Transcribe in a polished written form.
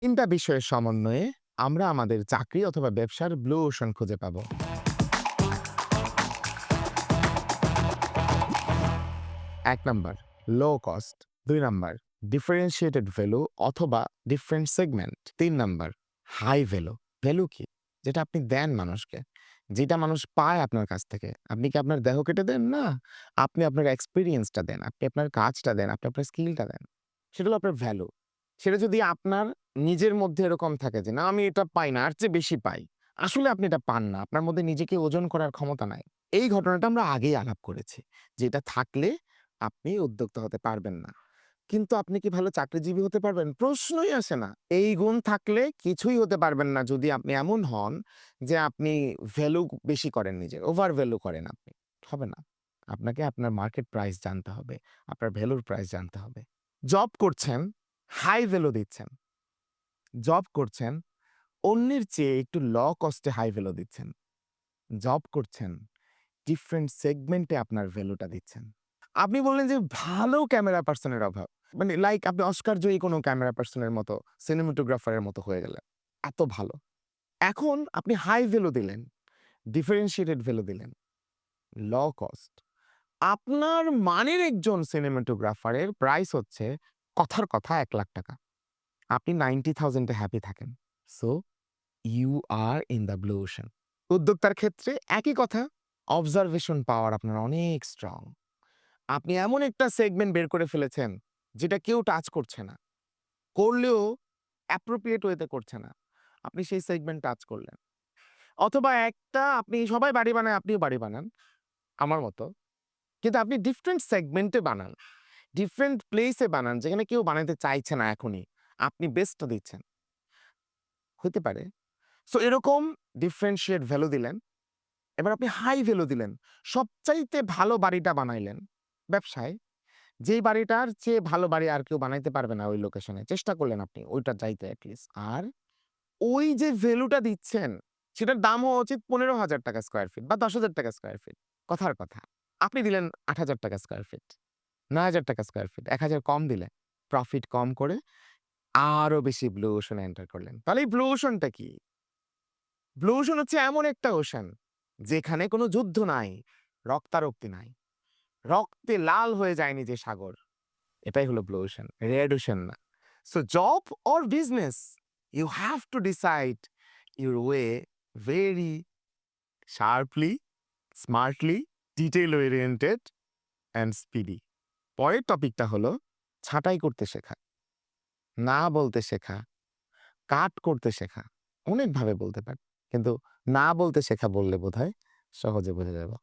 তিনটা বিষয়ের সমন্বয়ে আমরা আমাদের চাকরি অথবা ব্যবসার ব্লু ওশান খুঁজে পাবো। ১ number low cost, ২ number differentiated value অথবা different segment, ৩ number high value. Value কি? যেটা আপনি দেন মানুষকে, যেটা মানুষ পায় আপনার কাছ থেকে। আপনি কি আপনার দেহ কেটে দেন? না। আপনি আপনার এক্সপেরিয়েন্সটা দেন, আপনি আপনার কাজটা দেন, আপনি আপনার স্কিলটা দেন। সেটা হলো আপনার ভ্যালু। সেটা যদি আপনার নিজের মধ্যে এরকম থাকে যে, "না আমি এটা পাই না, এর চেয়ে বেশি পাই।" আসলে আপনি এটা পান না। আপনার মধ্যে নিজেকে ওজন করার ক্ষমতা নাই। এই ঘটনাটা আমরা আগেই আলাপ করেছি। যে এটা থাকলে আপনি উদ্যোক্তা হতে পারবেন না। কিন্তু আপনি কি ভালো চাকরিজীবী হতে পারবেন? প্রশ্নই আসে না। এই গুণ থাকলে কিছুই হতে পারবেন না যদি আপনি এমন হন যে আপনি ভ্যালু বেশি করেন নিজের, ওভার ভ্যালু করেন আপনি। হবে না। আপনাকে আপনার মার্কেট প্রাইস জানতে হবে। আপনার ভ্যালুর প্রাইস জানতে হবে। জব করছেন, হাই ভ্যালু দিচ্ছেন। জব করছেন, অন্যের চেয়ে একটু কস্টে হাই ভ্যালু দিচ্ছেন। জব করছেন, ডিফারেন্ট সেগমেন্টে আপনার ভ্যালুটা দিচ্ছেন। আপনি বললেন যে ভালো ক্যামেরা পার্সনের অভাব। মানে লাইক আপনি অস্কার জয়ী কোনো ক্যামেরা পার্সনের মতো, সিনেমাটোগ্রাফারের মতো হয়ে গেলেন। এত ভালো। এখন আপনি হাই ভ্যালু দিলেন, ডিফারেনশিয়েটেড ভ্যালু দিলেন, ল কস্ট। আপনার মানের একজন সিনেমাটোগ্রাফারের প্রাইস হচ্ছে কথার কথা ৳১,০০,০০০। আপনি 90,000 এ হ্যাপি থাকেন। So you are in the blue ocean. উদ্যোক্তার ক্ষেত্রে একই কথা। অবজারভেশন পাওয়ার আপনার অনেক স্ট্রং। আপনি এমন একটা সেগমেন্ট বের করে ফেলেছেন, যেটা কেউ টাচ করছে না। করলেও অ্যাপ্রোপ্রিয়েট ওয়েতে করছে না। আপনি সেই সেগমেন্ট টাচ করলেন। অথবা একটা আপনি সবাই বাড়ি বানায়, আপনিও বাড়ি বানান, আমার মতো। কিন্তু আপনি ডিফারেন্ট সেগমেন্টে বানান। ডিফারেন্ট প্লেসে বানান, যেখানে কেউ বানাইতে চাইছে না এখনই। আপনি বেস্টটা দিচ্ছেন। হইতে পারে। সো এরকম ডিফারেনশিয়েট ভ্যালু দিলেন। এবার আপনি হাই ভ্যালু দিলেন। সবচাইতে ভালো বাড়িটা বানাইলেন ব্যবসায়। যেই বাড়িটার চেয়ে ভালো বাড়ি আর কেউ বানাইতে পারবে না ওই লোকেশনে। চেষ্টা করলেন আপনি ওইটা যাইতে এট লিস্ট। আর ওই যে ভ্যালুটা দিচ্ছেন, সেটার দাম হওয়া উচিত ৳১৫,০০০ স্কয়ার ফিট বা ৳১০,০০০ স্কয়ার ফিট। কথার কথা। আপনি দিলেন ৳৮,০০০ স্কয়ার ফিট, ৳৯,০০০ স্কয়ার ফিট, ১,০০০ কম দিলেন। প্রফিট কম করে আরো বেশি ব্লু ওশান এ এন্টার করলেন। তাহলে এই ব্লু ওশানটা কি? ব্লু ওশান হচ্ছে এমন একটা ওশান, যেখানে কোনো যুদ্ধ নাই, রক্তারক্তি নাই। রক্তে লাল হয়ে যায়নি যে সাগর, এটাই হলো ব্লু ওশান, রেড ওশান না। So job or business, you have to decide your way very sharply, smartly, detail oriented and speedy. পরের টপিকটা হলো ছাঁটাই করতে শেখা, না বলতে শেখা, কাট করতে শেখা। অনেকভাবে বলতে পারেন। কিন্তু না বলতে শেখা বললে বোধহয় সহজে বোঝা যাবে।